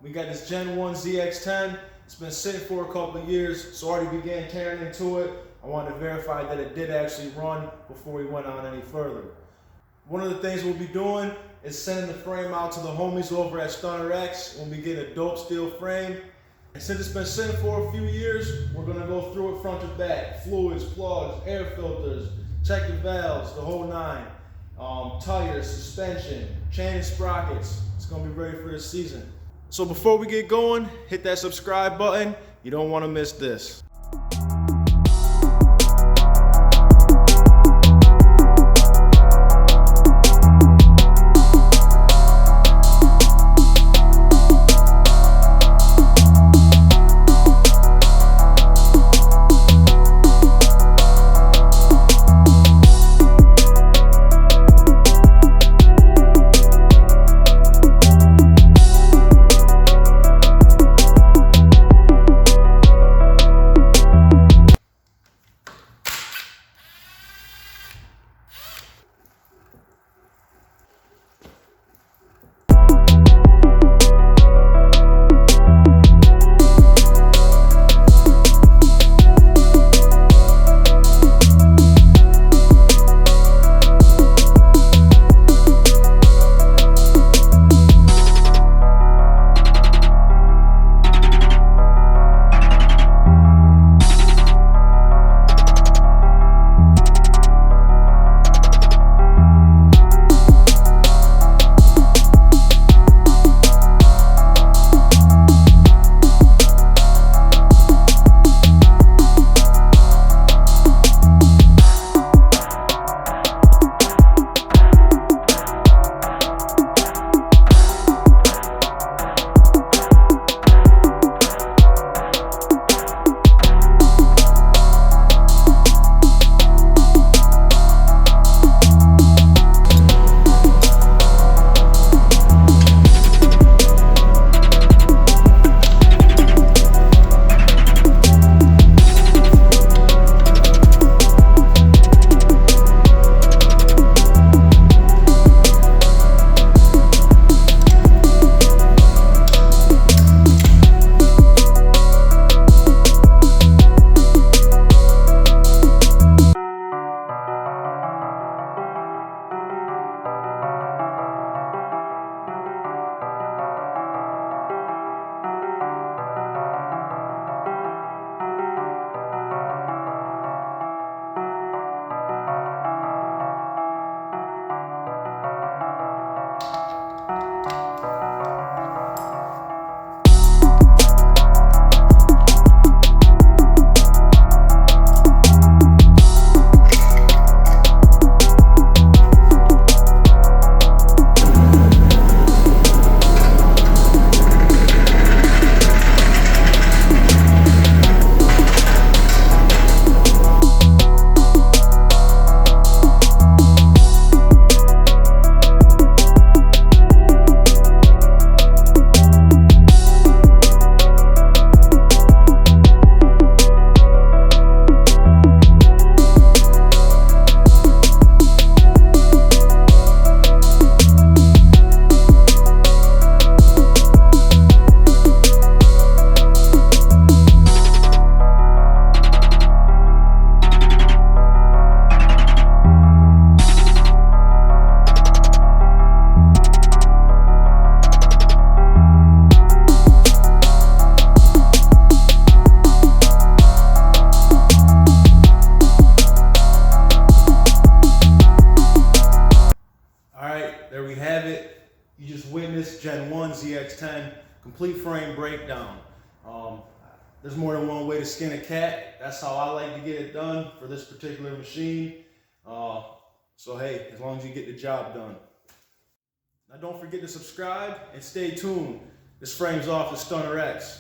We got this Gen 1 ZX10. It's been sitting for a couple of years, so I already began tearing into it. I wanted to verify that it did actually run before we went on any further. One of the things we'll be doing is sending the frame out to the homies over at StunterX when we get a dope steel frame. And since it's been sitting for a few years, we're gonna go through it front to back. Fluids, plugs, air filters, check the valves, the whole nine. Tires, suspension, chain and sprockets. It's gonna be ready for this season. So before we get going, hit that subscribe button. You don't wanna miss this. There we have it. You just witnessed Gen 1 ZX10 complete frame breakdown. There's more than one way to skin a cat. That's how I like to get it done for this particular machine. So hey, as long as you get the job done. Now don't forget to subscribe and stay tuned. This frame's off to StunterX.